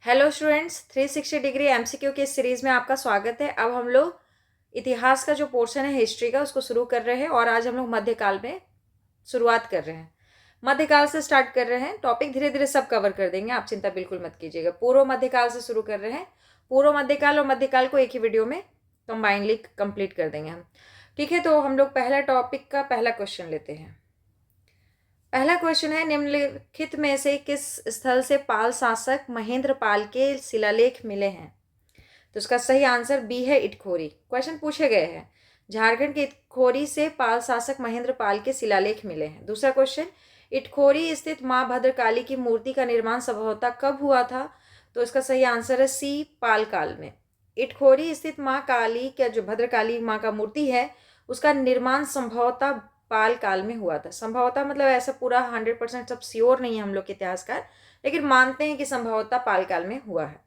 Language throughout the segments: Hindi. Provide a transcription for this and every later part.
हेलो स्टूडेंट्स, 360 डिग्री एमसीक्यू की इस सीरीज़ में आपका स्वागत है। अब हम लोग इतिहास का जो पोर्शन है हिस्ट्री का उसको शुरू कर रहे हैं और आज हम लोग मध्यकाल में शुरुआत कर रहे हैं। मध्यकाल से स्टार्ट कर रहे हैं। टॉपिक धीरे धीरे सब कवर कर देंगे, आप चिंता बिल्कुल मत कीजिएगा। पूर्व मध्यकाल से शुरू कर रहे हैं। पूर्व मध्यकाल और मध्यकाल को एक ही वीडियो में कंबाइनली कंप्लीट कर देंगे हम। ठीक है, तो हम लोग पहला टॉपिक का पहला क्वेश्चन लेते हैं। पहला क्वेश्चन है, निम्नलिखित में से किस स्थल से पाल शासक महेंद्र पाल के शिलालेख मिले हैं? तो इसका सही आंसर बी है, इटखोरी। क्वेश्चन पूछे गए हैं, झारखंड के इटखोरी से पाल शासक महेंद्र पाल के शिलालेख मिले हैं। दूसरा क्वेश्चन, इटखोरी स्थित मां भद्रकाली की मूर्ति का निर्माण संभवतः कब हुआ था? तो इसका सही आंसर है सी, पाल काल में। इटखोरी स्थित मां काली का जो भद्रकाली मां का मूर्ति है उसका निर्माण संभवतः पाल काल में हुआ था। संभवतः मतलब ऐसा पूरा 100% सब श्योर नहीं है हम लोग के इतिहासकार, लेकिन मानते हैं कि संभवतः पाल काल में हुआ है।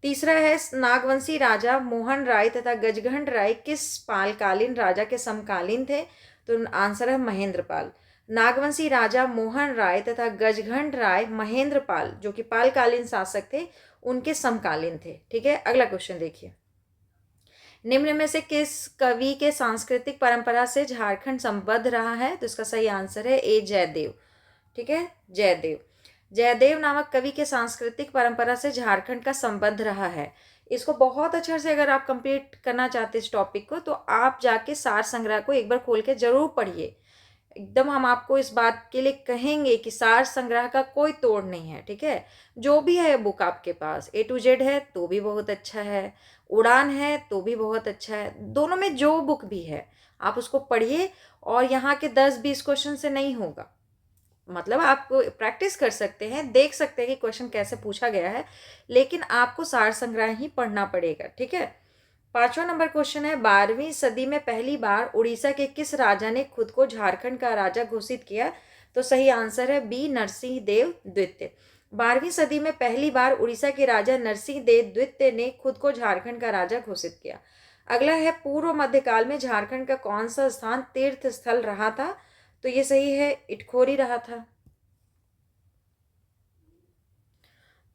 तीसरा है, नागवंशी राजा मोहन राय तथा गजघंट राय किस पालकालीन राजा के समकालीन थे? तो आंसर है महेंद्र पाल। नागवंशी राजा मोहन राय तथा गजघंट राय महेंद्र पाल जो कि पालकालीन शासक थे उनके समकालीन थे। ठीक है, अगला क्वेश्चन देखिए। निम्न में से किस कवि के सांस्कृतिक परंपरा से झारखंड संबद्ध रहा है? तो इसका सही आंसर है ए, जयदेव। ठीक है, जयदेव। जयदेव नामक कवि के सांस्कृतिक परंपरा से झारखंड का संबद्ध रहा है। इसको बहुत अच्छे से अगर आप कंप्लीट करना चाहते हैं इस टॉपिक को, तो आप जाके सार संग्रह को एक बार खोल के जरूर पढ़िए। एकदम हम आपको इस बात के लिए कहेंगे कि सार संग्रह का कोई तोड़ नहीं है। ठीक है, जो भी है बुक आपके पास, A to Z है तो भी बहुत अच्छा है, उड़ान है तो भी बहुत अच्छा है, दोनों में जो बुक भी है आप उसको पढ़िए। और यहाँ के 10-20 क्वेश्चन से नहीं होगा, मतलब आप प्रैक्टिस कर सकते हैं, देख सकते हैं कि क्वेश्चन कैसे पूछा गया है, लेकिन आपको सार संग्रह ही पढ़ना पड़ेगा। ठीक है, 5वां नंबर क्वेश्चन है, 12वीं सदी में पहली बार उड़ीसा के किस राजा ने खुद को झारखंड का राजा घोषित किया? तो सही आंसर है बी, नरसिंह देव द्वितीय। 12वीं सदी में पहली बार उड़ीसा के राजा नरसिंह देव द्वितीय ने खुद को झारखंड का राजा घोषित किया। अगला है, पूर्व मध्यकाल में झारखंड का कौन सा स्थान तीर्थ स्थल रहा था? तो ये सही है, इटखोरी रहा था।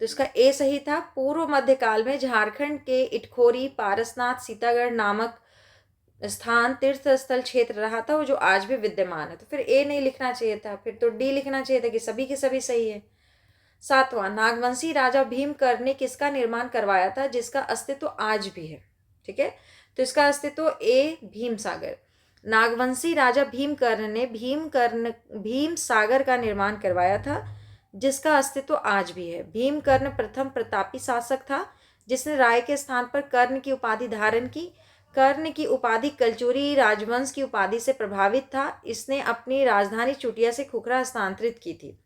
तो इसका ए सही था। पूर्व मध्यकाल में झारखंड के इटखोरी, पारसनाथ, सीतागढ़ नामक स्थान तीर्थ स्थल क्षेत्र रहा था, वो जो आज भी विद्यमान है। तो फिर ए नहीं लिखना चाहिए था, फिर तो डी लिखना चाहिए था कि सभी के सभी सही है। 7वां, नागवंशी राजा भीमकर ने किसका निर्माण करवाया था जिसका अस्तित्व आज भी है? ठीक है, तो इसका अस्तित्व ए, भीम सागर। नागवंशी राजा भीमकर्ण ने भीम सागर का निर्माण करवाया था जिसका अस्तित्व आज भी है। भीमकर्ण प्रथम प्रतापी शासक था जिसने राय के स्थान पर कर्ण की उपाधि धारण की। कर्ण की उपाधि कलचुरी राजवंश की उपाधि से प्रभावित था। इसने अपनी राजधानी चुटिया से खुखरा स्थानांतरित की थी।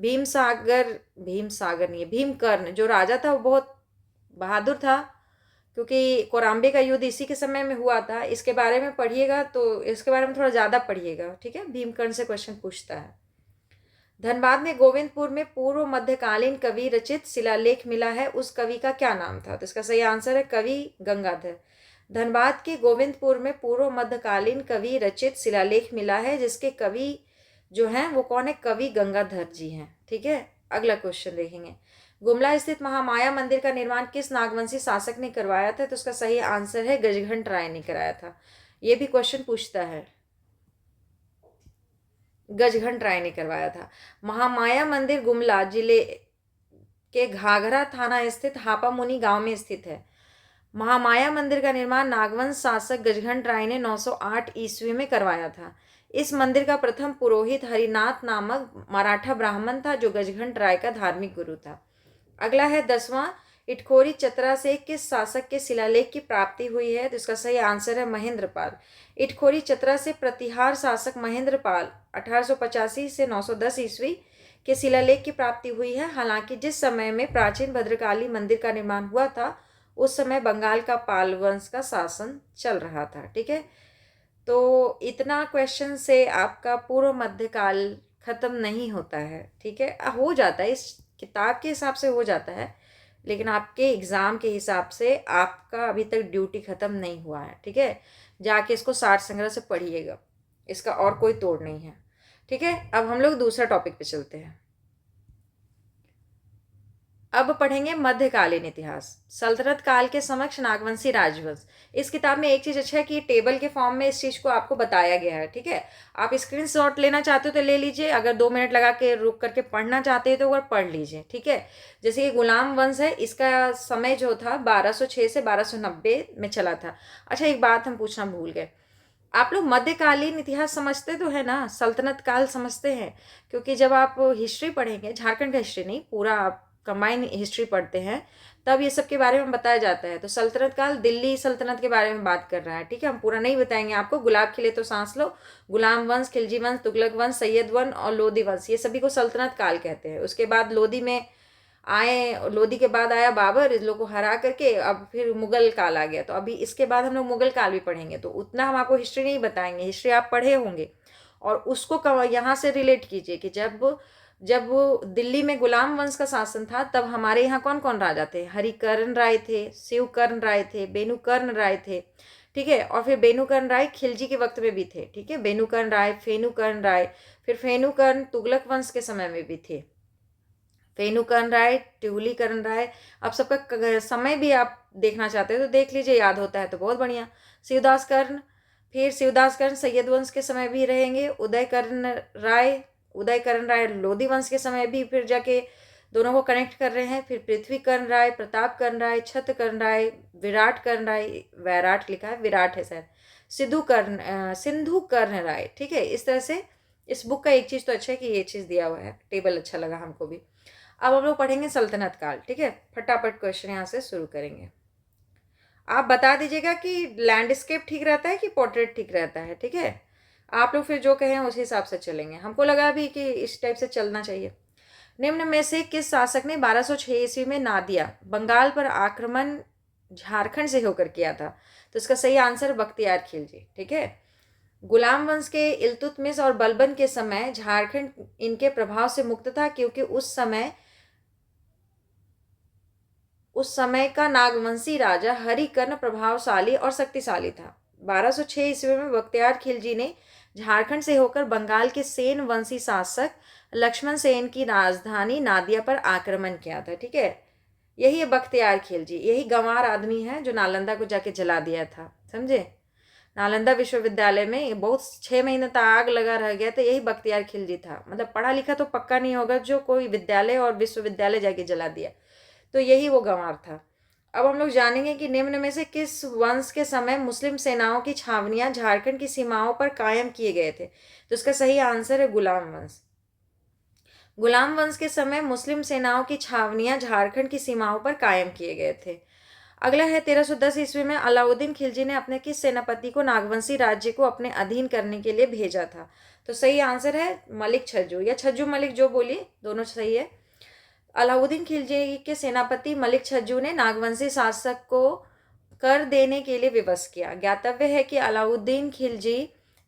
भीम सागर नहीं है, भीमकर्ण जो राजा था वो बहुत बहादुर था, क्योंकि कोराम्बे का युद्ध इसी के समय में हुआ था। इसके बारे में पढ़िएगा तो इसके बारे में थोड़ा ज़्यादा पढ़िएगा। ठीक है, भीमकर्ण से क्वेश्चन पूछता है। धनबाद में गोविंदपुर में पूर्व मध्यकालीन कवि रचित शिलालेख मिला है, उस कवि का क्या नाम था? तो इसका सही आंसर है कवि गंगाधर। धनबाद के गोविंदपुर में पूर्व मध्यकालीन कवि रचित शिलालेख मिला है जिसके कवि जो हैं वो कौन है? कवि गंगाधर जी हैं। ठीक है, अगला क्वेश्चन देखेंगे। गुमला स्थित महामाया मंदिर का निर्माण किस नागवंशी शासक ने करवाया था? तो उसका सही आंसर है गजघंट राय ने कराया था। ये भी क्वेश्चन पूछता है, गजघंट राय ने करवाया था। महामाया मंदिर गुमला जिले के घाघरा थाना स्थित हापामुनि गांव में स्थित है। महामाया मंदिर का निर्माण नागवंश शासक गजघंट राय ने 908 ईस्वी में करवाया था। इस मंदिर का प्रथम पुरोहित हरिनाथ नामक मराठा ब्राह्मण था जो गजघंट राय का धार्मिक गुरु था। अगला है 10वां, इटखोरी चतरा से किस शासक के शिलालेख की प्राप्ति हुई है? तो इसका सही आंसर है महेंद्रपाल। इटखोरी चतरा से प्रतिहार शासक महेंद्रपाल 1885 से 910 ईस्वी के शिलालेख की प्राप्ति हुई है। हालांकि जिस समय में प्राचीन भद्रकाली मंदिर का निर्माण हुआ था उस समय बंगाल का पाल वंश का शासन चल रहा था। ठीक है, तो इतना क्वेश्चन से आपका पूर्व मध्यकाल खत्म नहीं होता है। ठीक है, हो जाता है, इस किताब के हिसाब से हो जाता है, लेकिन आपके एग्ज़ाम के हिसाब से आपका अभी तक ड्यूटी ख़त्म नहीं हुआ है। ठीक है, जाके इसको सार संग्रह से पढ़िएगा, इसका और कोई तोड़ नहीं है। ठीक है, अब हम लोग दूसरा टॉपिक पे चलते हैं। अब पढ़ेंगे मध्यकालीन इतिहास। सल्तनत काल के समक्ष नागवंशी राजवंश। इस किताब में एक चीज़ अच्छा है कि टेबल के फॉर्म में इस चीज़ को आपको बताया गया है, ठीक है। आप स्क्रीनशॉट लेना चाहते हो तो ले लीजिए, अगर 2 मिनट लगा के रुक करके पढ़ना चाहते हो तो वो पढ़ लीजिए, ठीक है। जैसे कि गुलाम वंश है, इसका समय जो था 1206 से 1290 में चला था। अच्छा, एक बात हम पूछना भूल गए, आप लोग मध्यकालीन इतिहास समझते तो है ना, सल्तनत काल समझते हैं? क्योंकि जब आप हिस्ट्री पढ़ेंगे, झारखंड का हिस्ट्री नहीं, पूरा आप कंबाइन हिस्ट्री पढ़ते हैं, तब ये सब के बारे में बताया जाता है। तो सल्तनत काल दिल्ली सल्तनत के बारे में बात कर रहा है, ठीक है। हम पूरा नहीं बताएंगे आपको। गुलाब खिले तो सांस लो, गुलाम वंश, खिलजी वंश, तुगलक वंश, सैयद वंश और लोधी वंश, ये सभी को सल्तनत काल कहते हैं। उसके बाद लोधी में आए, लोधी के बाद आया बाबर, इस लोग को हरा करके अब फिर मुगल काल आ गया। तो अभी इसके बाद हम लोग मुगल काल भी पढ़ेंगे, तो उतना हम आपको हिस्ट्री नहीं बताएंगे, हिस्ट्री आप पढ़े होंगे। और उसको यहाँ से रिलेट कीजिए कि जब जब दिल्ली में गुलाम वंश का शासन था, तब हमारे यहाँ कौन कौन राजा थे? हरिकर्ण राय थे, शिवकर्ण राय थे, बेनुकर्ण राय थे, ठीक है। और फिर बेनुकर्ण राय खिलजी के वक्त में भी थे, ठीक है। बेनुकर्ण राय, फेनुकर्ण राय, फिर फेनुकर्ण तुगलक वंश के समय में भी थे। फेनुकर्ण राय, ट्यूलीकर्ण राय। अब सबका समय भी आप देखना चाहते हो तो देख लीजिए, याद होता है तो बहुत बढ़िया। शिवदास कर्ण, फिर शिवदास कर्ण सैयद वंश के समय भी रहेंगे। उदयकर्ण राय लोधी वंश के समय भी फिर जाके दोनों को कनेक्ट कर रहे हैं। फिर पृथ्वीकर्ण राय, प्रतापकर्ण राय, छत्रकर्ण राय, विराटकर्ण राय, वैराट लिखा है, विराट है शायद, सिंधुकर्ण राय, ठीक है। इस तरह से इस बुक का एक चीज़ तो अच्छा है कि ये चीज़ दिया हुआ है, टेबल अच्छा लगा हमको भी। अब हम लोग पढ़ेंगे सल्तनत काल, ठीक है। फटाफट क्वेश्चन यहाँ से शुरू करेंगे। आप बता दीजिएगा कि लैंडस्केप ठीक रहता है कि पोर्ट्रेट ठीक रहता है, ठीक है। आप लोग फिर जो कहें उस हिसाब से चलेंगे। हमको लगा भी कि इस टाइप से चलना चाहिए। निम्न में से किस शासक ने 1206 ईस्वी में नादिया बंगाल पर आक्रमण झारखंड से होकर किया था? तो इसका सही आंसर बख्तियार खिलजी, ठीक है। गुलाम वंश के इल्तुतमिश और बलबन के समय झारखंड इनके प्रभाव से मुक्त था, क्योंकि उस समय का नागवंशी राजा हरिकर्ण प्रभावशाली और शक्तिशाली था। 1206 ईस्वी में बख्तियार खिलजी ने झारखंड से होकर बंगाल के सेन वंशी शासक लक्ष्मण सेन की राजधानी नादिया पर आक्रमण किया था, ठीक है। यही है बख्तियार खिलजी, यही गंवार आदमी है जो नालंदा को जाके जला दिया था, समझे। नालंदा विश्वविद्यालय में बहुत 6 महीने तक आग लगा रह गया था, यही बख्तियार खिलजी था। मतलब पढ़ा लिखा तो पक्का नहीं होगा जो कोई विद्यालय और विश्वविद्यालय जाके जला दिया, तो यही वो गंवार था। अब हम लोग जानेंगे कि निम्न में से किस वंश के समय मुस्लिम सेनाओं की छावनियां झारखंड की सीमाओं पर कायम किए गए थे? तो इसका सही आंसर है गुलाम वंश। गुलाम वंश के समय मुस्लिम सेनाओं की छावनियां झारखंड की सीमाओं पर कायम किए गए थे। अगला है 1310 ईस्वी में अलाउद्दीन खिलजी ने अपने किस सेनापति को नागवंशी राज्य को अपने अधीन करने के लिए भेजा था? तो सही आंसर है मलिक छज्जू या छज्जू मलिक, जो बोलिए, दोनों सही है। अलाउद्दीन खिलजी के सेनापति मलिक छज्जू ने नागवंशी शासक को कर देने के लिए विवश किया। ज्ञातव्य है कि अलाउद्दीन खिलजी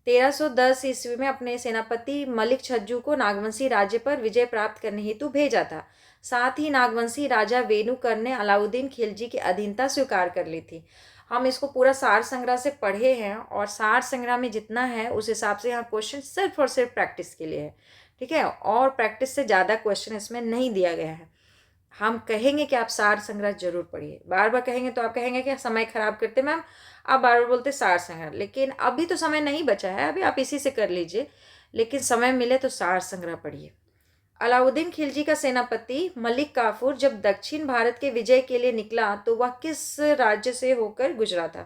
1310 ईस्वी में अपने सेनापति मलिक छज्जू को नागवंशी राज्य पर विजय प्राप्त करने हेतु भेजा था। साथ ही नागवंशी राजा वेणुकर ने अलाउद्दीन खिलजी की अधीनता स्वीकार कर ली थी। हम इसको पूरा सार संग्रह से पढ़े हैं, और सार संग्रह में जितना है उस हिसाब से यहाँ क्वेश्चन सिर्फ और सिर्फ प्रैक्टिस के लिए है, ठीक है। और प्रैक्टिस से ज़्यादा क्वेश्चन इसमें नहीं दिया गया है। हम कहेंगे कि आप सार संग्रह जरूर पढ़िए। बार बार कहेंगे तो आप कहेंगे कि समय खराब करते मैम, आप बार बार बोलते सार संग्रह, लेकिन अभी तो समय नहीं बचा है, अभी आप इसी से कर लीजिए, लेकिन समय मिले तो सार संग्रह पढ़िए। अलाउद्दीन खिलजी का सेनापति मलिक काफूर जब दक्षिण भारत के विजय के लिए निकला तो वह किस राज्य से होकर गुजरा था?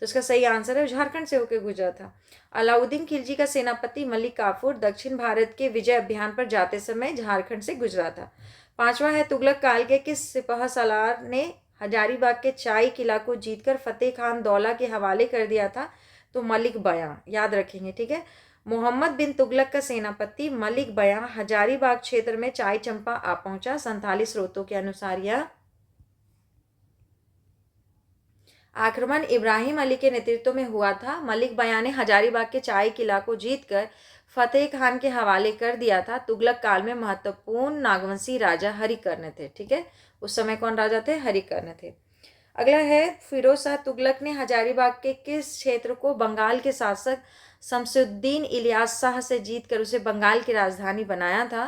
तो इसका सही आंसर है झारखंड से होकर गुजरा था। अलाउद्दीन खिलजी का सेनापति मलिक काफूर दक्षिण भारत के विजय अभियान पर जाते समय झारखंड से गुजरा था। पांचवा है तुगलक काल के किस सिपह सालार ने हजारीबाग के चाई किला को जीतकर फतेह खान दौला के हवाले कर दिया था? तो मलिक बयां, याद रखेंगे, ठीक है। मोहम्मद बिन तुगलक का सेनापति मलिक बयां हजारीबाग क्षेत्र में चाय चंपा आ पहुंचा। संथाली स्रोतों के अनुसार यह आक्रमण इब्राहिम अली के नेतृत्व में हुआ था। मलिक बयां ने हजारीबाग के चाय किला को जीतकर फतेह खान के हवाले कर दिया था। तुगलक काल में महत्वपूर्ण नागवंशी राजा हरिकर्ण थे, ठीक है। उस समय कौन राजा थे? हरिकर्ण थे। अगला है फिरोज शाह तुगलक ने हजारीबाग के किस क्षेत्र को बंगाल के शासक शमसुद्दीन इलियास शाह से जीतकर उसे बंगाल की राजधानी बनाया था?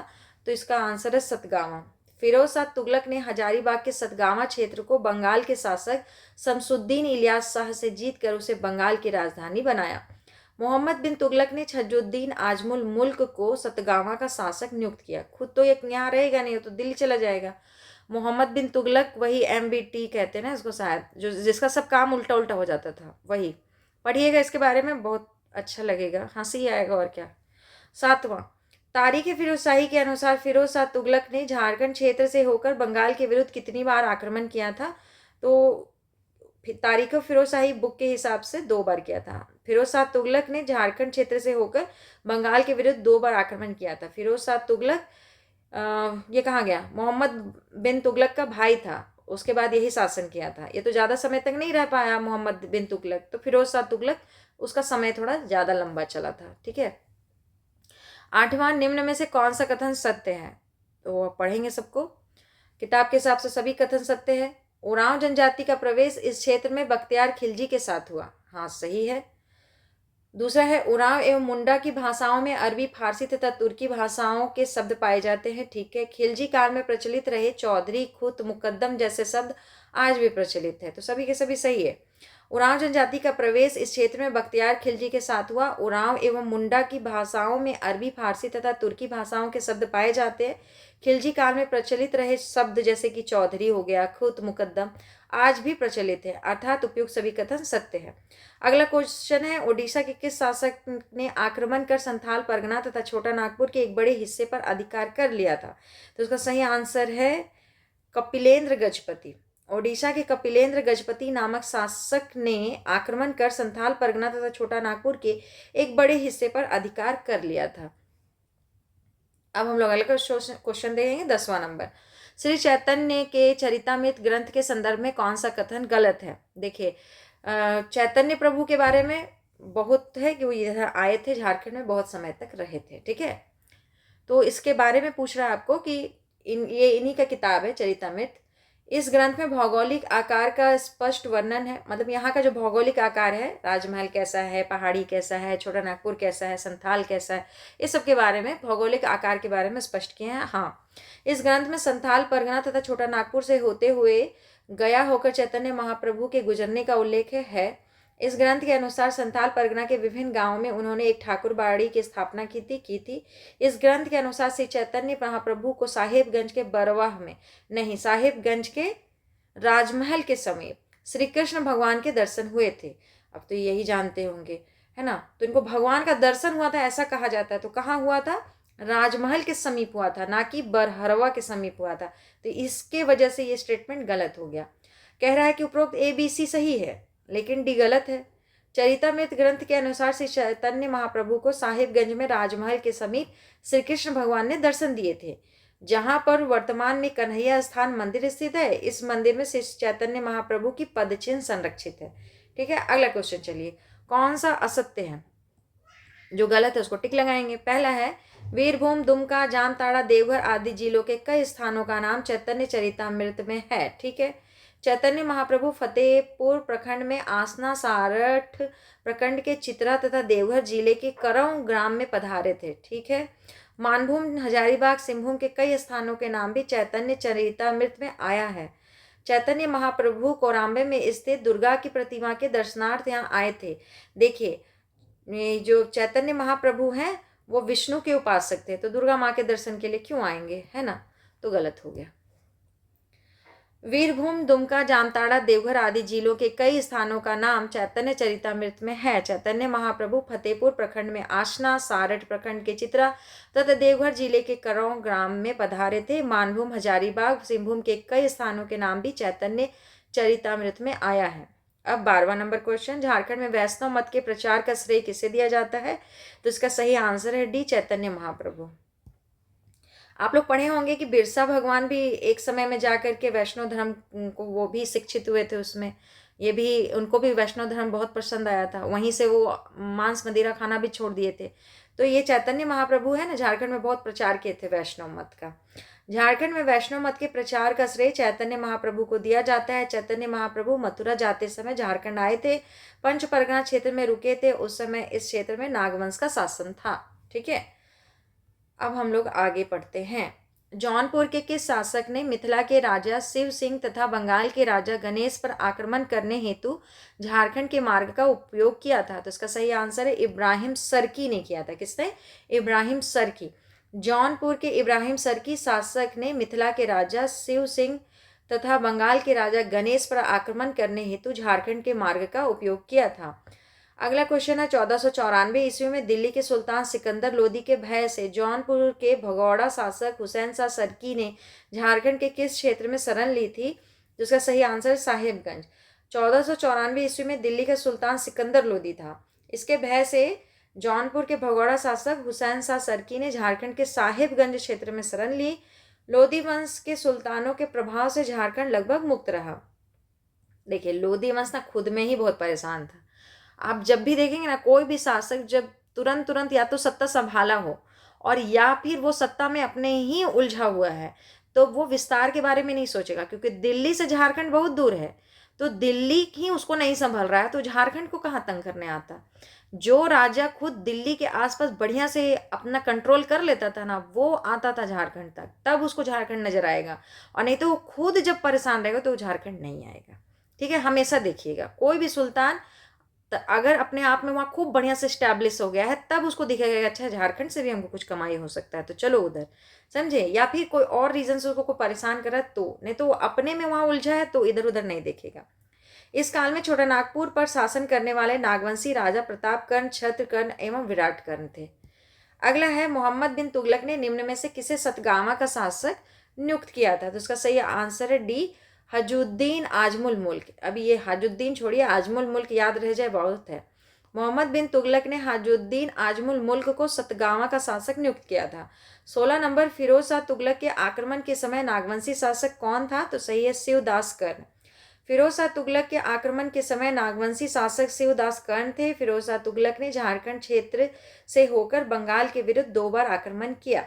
तो इसका आंसर है सतगावा। फिरोज शाह तुगलक ने हजारीबाग के सतगावा क्षेत्र को बंगाल के शासक शमसुद्दीन इलियास शाह से जीतकर उसे बंगाल की राजधानी बनाया। मोहम्मद बिन तुगलक ने छजुद्दीन आजमुल मुल्क को सतगावा का शासक नियुक्त किया। खुद तो एक यहाँ रहेगा नहीं, तो दिल्ली चला जाएगा। मोहम्मद बिन तुगलक, वही MBT कहते हैं ना इसको शायद, जो जिसका सब काम उल्टा उल्टा हो जाता था, वही पढ़िएगा इसके बारे में, बहुत अच्छा लगेगा, हंसी आएगा और क्या। 7वां, तारीख फिरोज शाही के अनुसार फिरोज शाह तुगलक ने झारखंड क्षेत्र से होकर बंगाल के विरुद्ध कितनी बार आक्रमण किया था? तो तारीख फिरोज शाही बुक के हिसाब से 2 बार किया था। फिरोज शाह तुगलक ने झारखंड क्षेत्र से होकर बंगाल के विरुद्ध 2 बार आक्रमण किया था। फिरोज शाह तुगलक ये कहाँ गया, मोहम्मद बिन तुगलक का भाई था, उसके बाद यही शासन किया था। ये तो ज़्यादा समय तक नहीं रह पाया मोहम्मद बिन तुगलक, तो फिरोज शाह तुगलक उसका समय थोड़ा ज़्यादा लंबा चला था। ठीक है। 8वां, निम्न में से कौन सा कथन सत्य है? तो पढ़ेंगे सबको। किताब के हिसाब से सभी कथन सत्य है। उरांव जनजाति का प्रवेश इस क्षेत्र में बख्तियार खिलजी के साथ हुआ। हाँ, सही है। दूसरा है, उरांव एवं मुंडा की भाषाओं में अरबी, फारसी तथा तुर्की भाषाओं के शब्द पाए जाते हैं। ठीक है। खिलजी काल में प्रचलित रहे चौधरी, खुत, मुकद्दम जैसे शब्द आज भी प्रचलित है। तो सभी के सभी सही है। उरांव जनजाति का प्रवेश इस क्षेत्र में बख्तियार खिलजी के साथ हुआ। उरांव एवं मुंडा की भाषाओं में अरबी, फारसी तथा तुर्की भाषाओं के शब्द पाए जाते हैं। खिलजी काल में प्रचलित रहे शब्द जैसे कि चौधरी हो गया, खुत, मुकद्दम आज भी प्रचलित है, अर्थात उपयुक्त सभी कथन सत्य है। अगला क्वेश्चन है, ओडिशा के किस शासक ने आक्रमण कर संथाल परगना तथा छोटा नागपुर के एक बड़े हिस्से पर अधिकार कर लिया था? तो उसका सही आंसर है कपिलेंद्र गजपति। ओडिशा के कपिलेंद्र गजपति नामक शासक ने आक्रमण कर संथाल परगना तथा छोटा नागपुर के एक बड़े हिस्से पर अधिकार कर लिया था। अब हम लोग अगला क्वेश्चन देखेंगे, 10वां नंबर। श्री चैतन्य के चरितामृत ग्रंथ के संदर्भ में कौन सा कथन गलत है? देखिए, चैतन्य प्रभु के बारे में बहुत है कि वो इधर आए थे, झारखंड में बहुत समय तक रहे थे। ठीक है। तो इसके बारे में पूछ रहा है आपको कि ये इन्हीं का किताब है चरितामृत। इस ग्रंथ में भौगोलिक आकार का स्पष्ट वर्णन है, मतलब यहाँ का जो भौगोलिक आकार है, राजमहल कैसा है, पहाड़ी कैसा है, छोटा नागपुर कैसा है, संथाल कैसा है, इस सब के बारे में, भौगोलिक आकार के बारे में स्पष्ट किए हैं। हाँ, इस ग्रंथ में संथाल परगना तथा छोटा नागपुर से होते हुए गया होकर चैतन्य महाप्रभु के गुजरने का उल्लेख है। इस ग्रंथ के अनुसार संथाल परगना के विभिन्न गांवों में उन्होंने एक ठाकुर बाड़ी की स्थापना की थी। इस ग्रंथ के अनुसार श्री चैतन्य महाप्रभु को साहिबगंज के बरवाह में, नहीं, साहिबगंज के राजमहल के समीप श्री कृष्ण भगवान के दर्शन हुए थे। अब तो यही जानते होंगे, है ना। तो इनको भगवान का दर्शन हुआ था ऐसा कहा जाता है। तो कहाँ हुआ था? राजमहल के समीप हुआ था, ना कि बरहरवा के समीप हुआ था। तो इसके वजह से ये स्टेटमेंट गलत हो गया। कह रहा है कि उपरोक्त ABC सही है लेकिन D गलत है। चरितामृत ग्रंथ के अनुसार श्री चैतन्य महाप्रभु को साहिबगंज में राजमहल के समीप श्री कृष्ण भगवान ने दर्शन दिए थे, जहां पर वर्तमान में कन्हैया स्थान मंदिर स्थित है। इस मंदिर में श्री चैतन्य महाप्रभु की पदचिन्ह संरक्षित है। ठीक है। अगला क्वेश्चन चलिए, कौन सा असत्य है? जो गलत है उसको टिक लगाएंगे। पहला है, वीरभूम, दुमका, जामताड़ा, देवघर आदि जिलों के कई स्थानों का नाम चैतन्य चरितामृत में है। ठीक है। चैतन्य महाप्रभु फतेहपुर प्रखंड में आसना, सारठ प्रखंड के चित्रा तथा देवघर जिले के करौं ग्राम में पधारे थे। ठीक है। मानभूम, हजारीबाग, सिंहभूम के कई स्थानों के नाम भी चैतन्य चरितामृत में आया है। चैतन्य महाप्रभु कोराम्बे में स्थित दुर्गा की प्रतिमा के दर्शनार्थ यहाँ आए थे। देखिए, जो चैतन्य महाप्रभु हैं वो विष्णु के उपासक थे, तो दुर्गा माँ के दर्शन के लिए क्यों आएंगे, है ना। तो गलत हो गया। वीरभूम, दुमका, जामताड़ा, देवघर आदि जिलों के कई स्थानों का नाम चैतन्य चरितामृत में है। चैतन्य महाप्रभु फतेहपुर प्रखंड में आसना, सारठ प्रखंड के चित्रा तथा देवघर जिले के करौं ग्राम में पधारे थे। मानभूम, हजारीबाग, सिंहभूम के कई स्थानों के नाम भी चैतन्य चरितामृत में आया है। अब 12वां नंबर क्वेश्चन, झारखंड में वैष्णव मत के प्रचार का श्रेय किसे दिया जाता है? तो इसका सही आंसर है D, चैतन्य महाप्रभु। आप लोग पढ़े होंगे कि बिरसा भगवान भी एक समय में जाकर के वैष्णव धर्म को, वो भी शिक्षित हुए थे उसमें, ये भी उनको भी वैष्णव धर्म बहुत पसंद आया था, वहीं से वो मांस मदिरा खाना भी छोड़ दिए थे। तो ये चैतन्य महाप्रभु है ना, झारखंड में बहुत प्रचार किए थे वैष्णव मत का। झारखंड में वैष्णव मत के प्रचार का श्रेय चैतन्य महाप्रभु को दिया जाता है। चैतन्य महाप्रभु मथुरा जाते समय झारखंड आए थे, पंच परगना क्षेत्र में रुके थे। उस समय इस क्षेत्र में नागवंश का शासन था। ठीक है। अब हम लोग आगे पढ़ते हैं। जौनपुर के किस शासक ने मिथिला के राजा शिव सिंह तथा बंगाल के राजा गणेश पर आक्रमण करने हेतु झारखंड के मार्ग का उपयोग किया था? तो इसका सही आंसर है इब्राहिम सरकी ने किया था। किसने? इब्राहिम सरकी। जौनपुर के इब्राहिम सरकी शासक ने मिथिला के राजा शिव सिंह तथा बंगाल के राजा गणेश पर आक्रमण करने हेतु झारखंड के मार्ग का उपयोग किया था। अगला क्वेश्चन है 1494 ईस्वी में दिल्ली के सुल्तान सिकंदर लोदी के भय से जौनपुर के भगौड़ा शासक हुसैन शाह सरकी ने झारखंड के किस क्षेत्र में शरण ली थी? जिसका सही आंसर है साहिबगंज। 1494 ईस्वी में दिल्ली का सुल्तान सिकंदर लोदी था। इसके भय से जौनपुर के भगौड़ा शासक हुसैन शाह सरकी ने झारखंड के साहिबगंज क्षेत्र में शरण ली। लोदी वंश के सुल्तानों के प्रभाव से झारखंड लगभग मुक्त रहा। देखिए, लोदी वंश ना खुद में ही बहुत परेशान था। आप जब भी देखेंगे ना, कोई भी शासक जब तुरंत तुरंत या तो सत्ता संभाला हो और या फिर वो सत्ता में अपने ही उलझा हुआ है, तो वो विस्तार के बारे में नहीं सोचेगा, क्योंकि दिल्ली से झारखंड बहुत दूर है। तो दिल्ली ही उसको नहीं संभल रहा है, तो झारखंड को कहाँ तंग करने आता? जो राजा खुद दिल्ली के आसपास बढ़िया से अपना कंट्रोल कर लेता था ना, वो आता था झारखंड तक, तब उसको झारखंड नजर आएगा। और नहीं तो वो खुद जब परेशान रहेगा तो वो झारखंड नहीं आएगा। ठीक है, हमेशा देखिएगा, कोई भी सुल्तान अगर अपने आप में वहाँ खूब बढ़िया से स्टैब्लिश हो गया है, तब उसको दिखेगा कि अच्छा, झारखंड से भी हमको कुछ कमाई हो सकता है, तो चलो उधर, समझे? या फिर कोई और रीजन से उसको परेशान करा, तो नहीं तो वो अपने में वहाँ उलझा है तो इधर उधर नहीं देखेगा। इस काल में छोटा नागपुर पर शासन करने वाले नागवंशी राजा प्रतापकर्ण, छत्रकर्ण एवं विराटकर्ण थे। अगला है मोहम्मद बिन तुगलक ने निम्न में से किसे सतगावा का शासक नियुक्त किया था? तो उसका सही आंसर है डी, हजुद्दीन आजमुल मुल्क। अभी ये हजुद्दीन छोड़िए, आजमुल मुल्क याद रह जाए बहुत है। मोहम्मद बिन तुगलक ने हजुद्दीन आजमुल मुल्क को सतगावा का शासक नियुक्त किया था। 16 नंबर, फिरोज शाह तुगलक के आक्रमण के समय नागवंशी शासक कौन था? तो सही है शिवदास कर्ण। फिरोज शाह तुगलक के आक्रमण के समय नागवंशी शासक शिवदास कर्ण थे। फिरोज शाह तुगलक ने झारखंड क्षेत्र से होकर बंगाल के विरुद्ध 2 बार आक्रमण किया।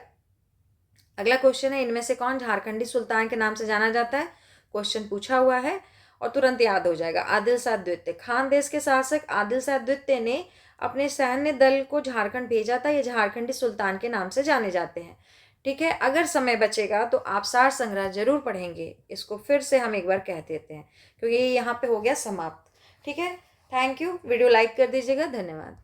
अगला क्वेश्चन है, इनमें से कौन झारखंडी सुल्तान के नाम से जाना जाता है? क्वेश्चन पूछा हुआ है और तुरंत याद हो जाएगा। आदिल शाह द्वितीय। खान देश के शासक आदिल शाह द्वितीय ने अपने सैन्य दल को झारखंड भेजा था। ये झारखंडी सुल्तान के नाम से जाने जाते हैं। ठीक है, अगर समय बचेगा तो आप सार संग्रह जरूर पढ़ेंगे। इसको फिर से हम एक बार कह देते हैं, क्योंकि ये यहाँ पे हो गया समाप्त। ठीक है, थैंक यू। वीडियो लाइक कर दीजिएगा। धन्यवाद।